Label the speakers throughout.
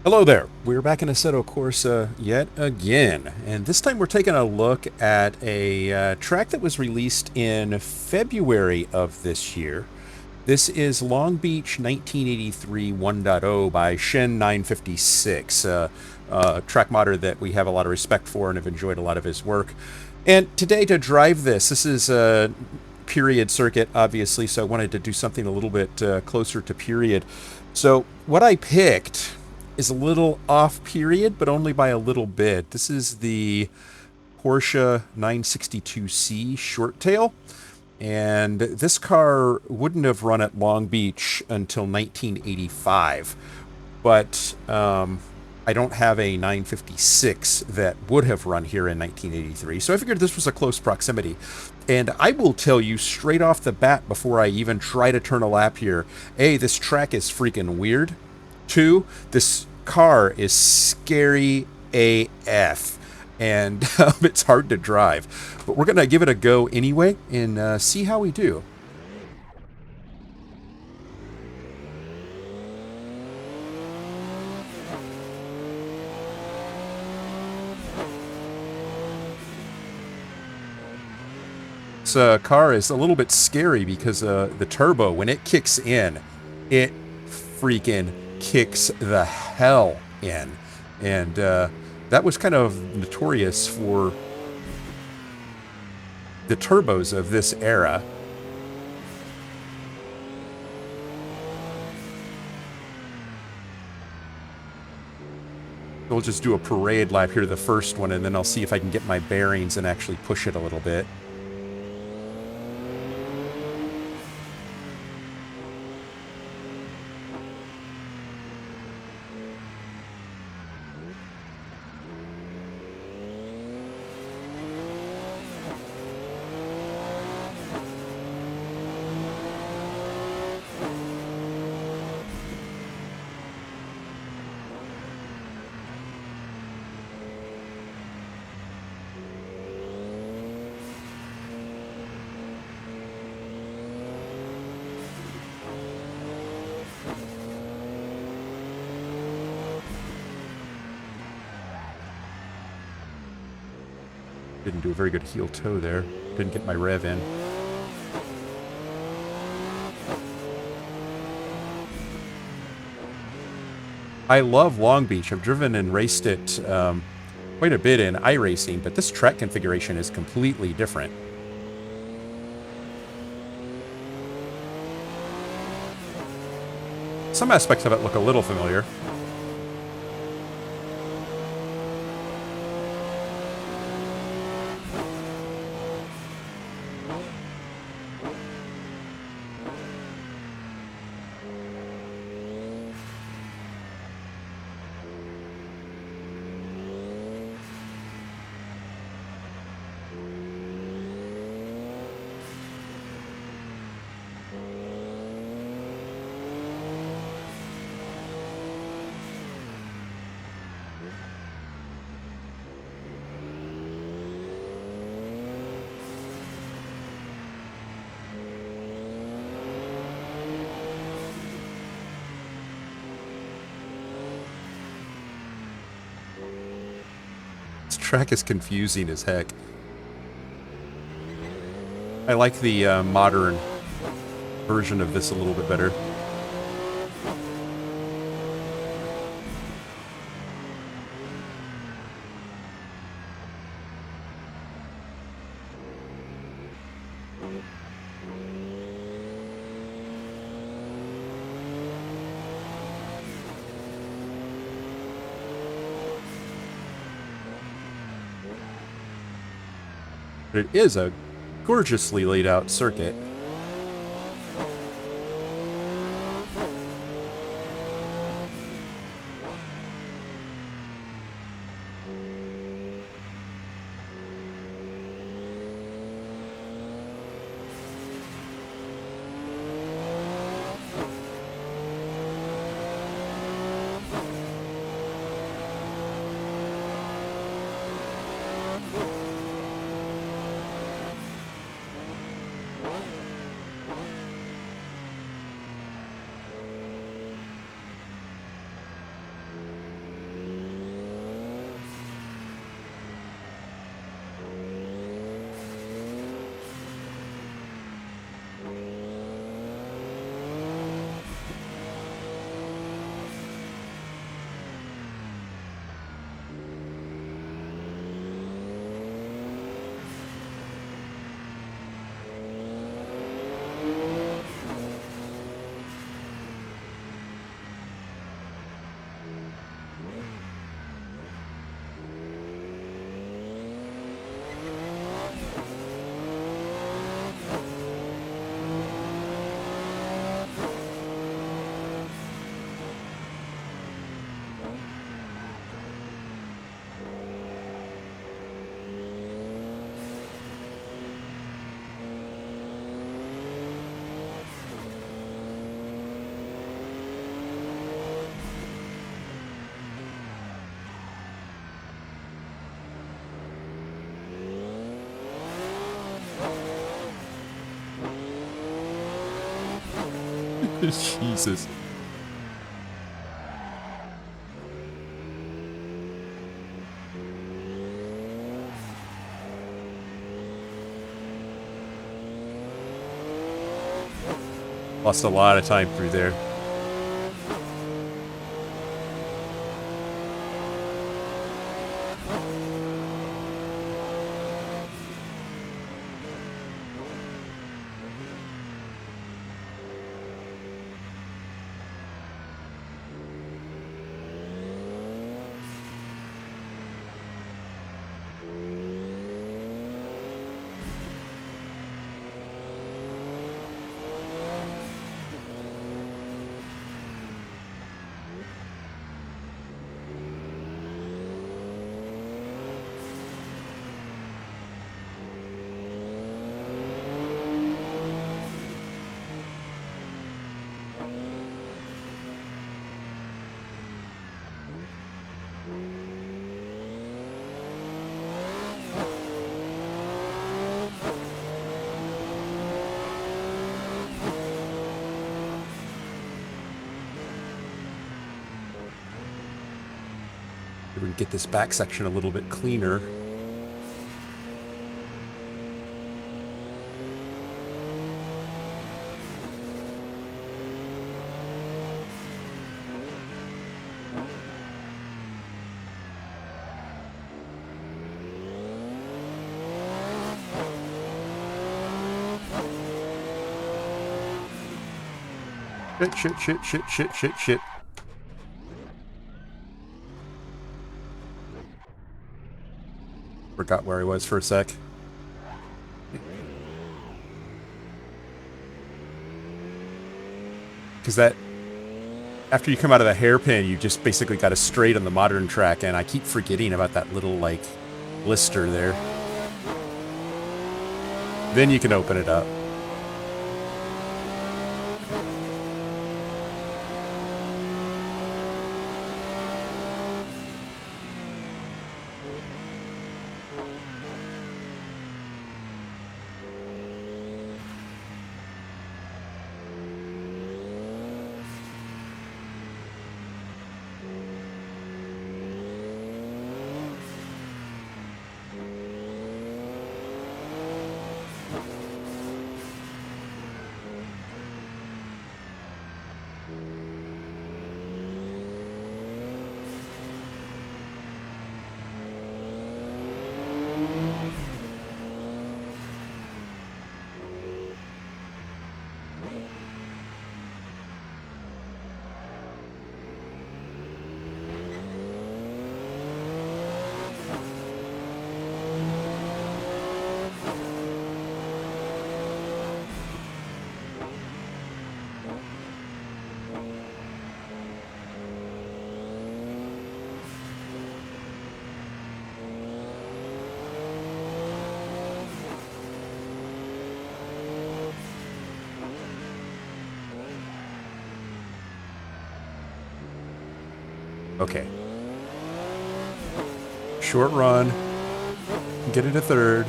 Speaker 1: Hello there. We're back in Assetto Corsa yet again, and this time we're taking a look at a track that was released in February of this year. This is Long Beach 1983 1.0 by shin956, a track modder that we have a lot of respect for and have enjoyed a lot of his work. And today to drive this is a period circuit, obviously, so I wanted to do something a little bit closer to period. So what I picked is a little off period, but only by a little bit. This is the Porsche 962C short tail. And this car wouldn't have run at Long Beach until 1985. But I don't have a 956 that would have run here in 1983. So I figured this was a close proximity. And I will tell you straight off the bat before I even try to turn a lap here, A, this track is freaking weird. Two, this car is scary AF. And it's hard to drive. But we're going to give it a go anyway and see how we do. This car is a little bit scary because the turbo, when it kicks in, it freaking kicks the hell in. And that was kind of notorious for the turbos of this era. We'll just do a parade lap here, the first one, and then I'll see if I can get my bearings and actually push it a little bit. Didn't do a very good heel toe there. Didn't get my rev in. I love Long Beach. I've driven and raced it quite a bit in iRacing, but this track configuration is completely different. Some aspects of it look a little familiar. This track is confusing as heck. I like the modern version of this a little bit better. But it is a gorgeously laid out circuit. Jesus. Lost a lot of time through there. We can get this back section a little bit cleaner. Shit. Forgot where I was for a sec. Because that, after you come out of the hairpin, you just basically got a straight on the modern track, and I keep forgetting about that little, like, blister there. Then you can open it up. Okay. Short run. Get into third.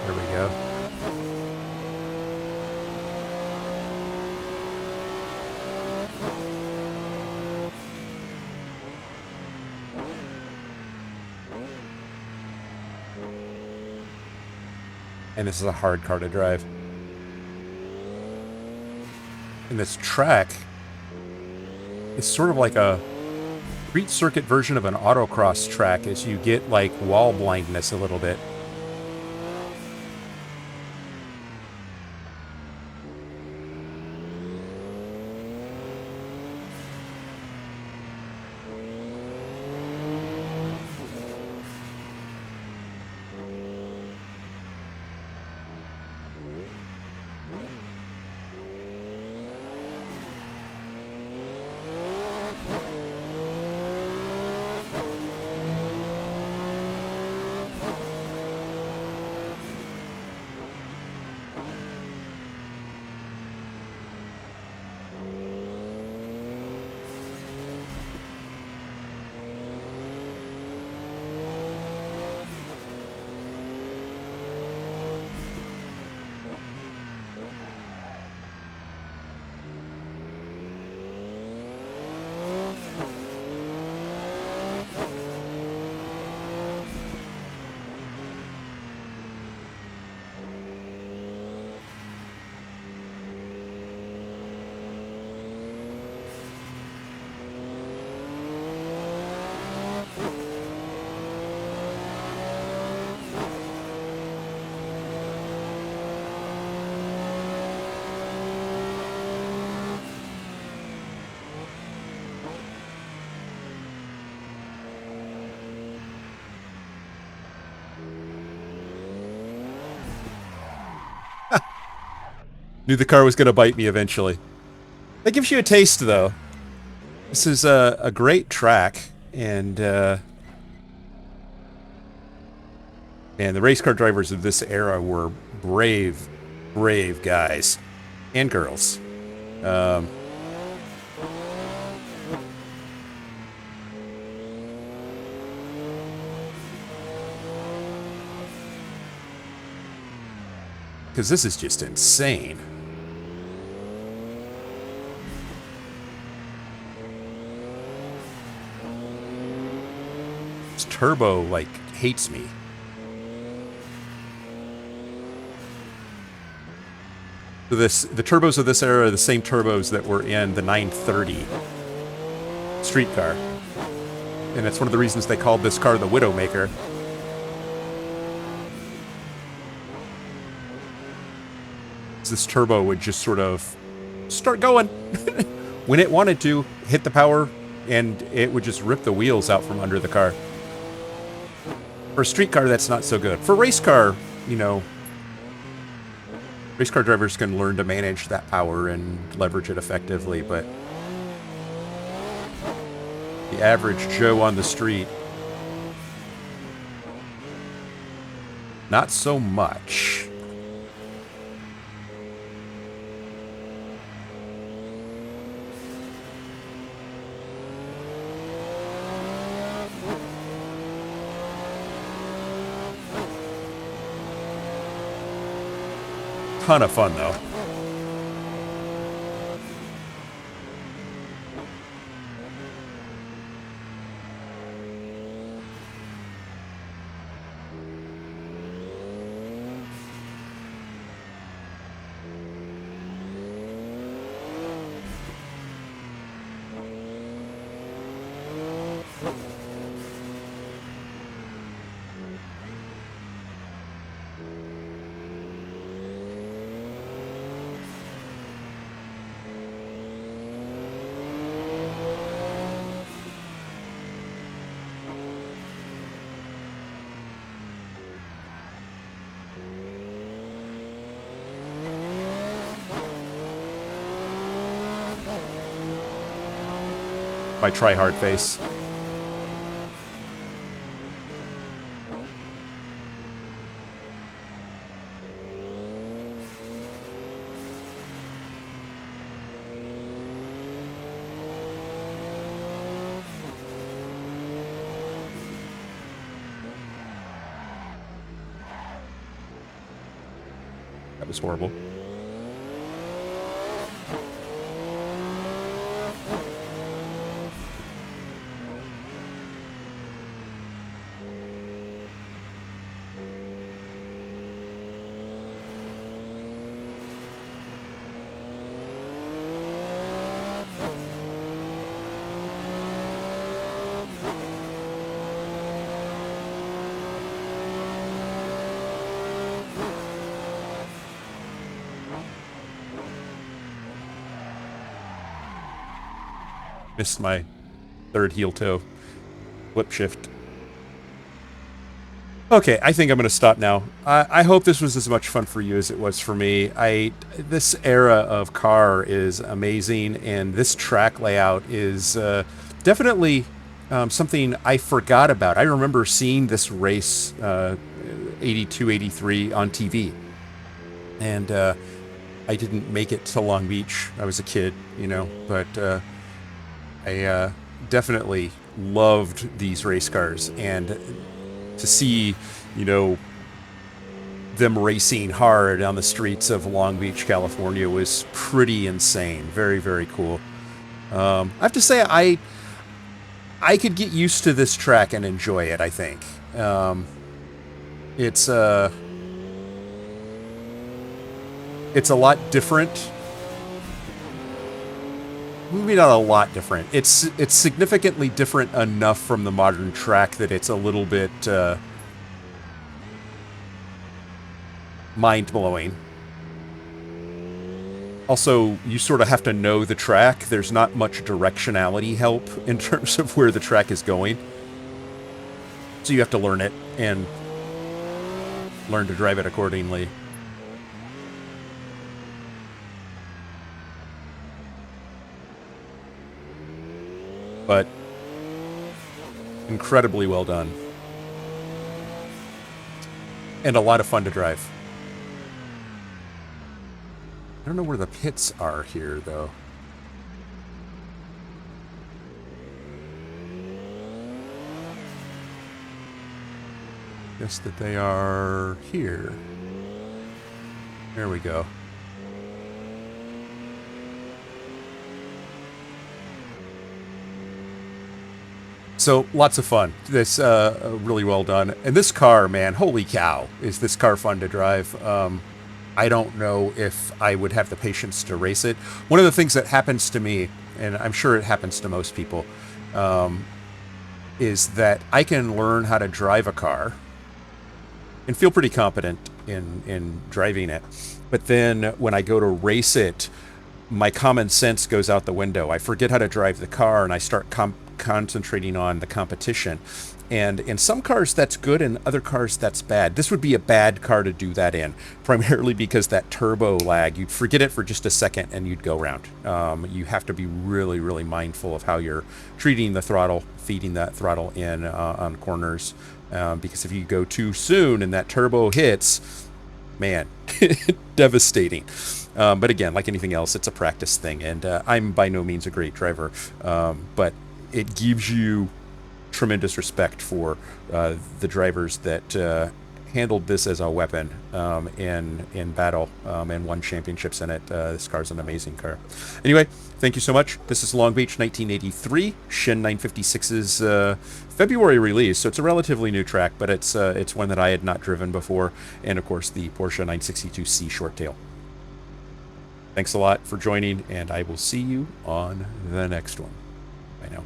Speaker 1: There we go. And this is a hard car to drive. And this track is sort of like a street circuit version of an autocross track, as you get like wall blindness a little bit. Knew the car was going to bite me eventually. That gives you a taste, though. This is a great track, and the race car drivers of this era were brave, brave guys and girls. Because this is just insane. This turbo, like, hates me. So the turbos of this era are the same turbos that were in the 930 street car. And that's one of the reasons they called this car the Widowmaker. This turbo would just sort of start going when it wanted to, hit the power, and it would just rip the wheels out from under the car. For a street car, that's not so good. For race car, you know, race car drivers can learn to manage that power and leverage it effectively, but the average Joe on the street, not so much. Ton of fun, though. My try-hard face. That was horrible. Missed my third heel toe. Whip shift. Okay, I think I'm going to stop now. I hope this was as much fun for you as it was for me. This era of car is amazing, and this track layout is definitely something I forgot about. I remember seeing this race 82, 83 on TV, and I didn't make it to Long Beach. I was a kid, you know, but I definitely loved these race cars, and to see, you know, them racing hard on the streets of Long Beach, California was pretty insane. Very, very cool. I have to say, I could get used to this track and enjoy it, I think. It's a lot different. Maybe not a lot different. It's significantly different enough from the modern track that it's a little bit mind-blowing. Also, you sort of have to know the track. There's not much directionality help in terms of where the track is going. So you have to learn it and learn to drive it accordingly. but incredibly well done. And a lot of fun to drive. I don't know where the pits are here, though. Guess that they are here. There we go. So lots of fun. This really well done. And this car, man, holy cow, is this car fun to drive? I don't know if I would have the patience to race it. One of the things that happens to me, and I'm sure it happens to most people, is that I can learn how to drive a car and feel pretty competent in driving it. But then when I go to race it, my common sense goes out the window. I forget how to drive the car and I start concentrating on the competition. And in some cars that's good, in other cars that's bad. This would be a bad car to do that in, primarily because that turbo lag, you'd forget it for just a second and you'd go round. You have to be really, really mindful of how you're treating the throttle, feeding that throttle in on corners, because if you go too soon and that turbo hits, man, devastating. But again, like anything else, it's a practice thing, and I'm by no means a great driver, but it gives you tremendous respect for the drivers that handled this as a weapon in battle and won championships in it. This car's an amazing car. Anyway, thank you so much. This is Long Beach 1983 shin956's February release, so it's a relatively new track, but it's one that I had not driven before, and of course the Porsche 962C Shorttail. Thanks a lot for joining, and I will see you on the next one. Bye now.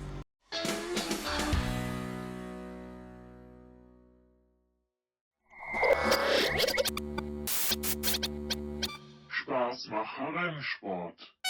Speaker 2: Spaß mache Rennsport.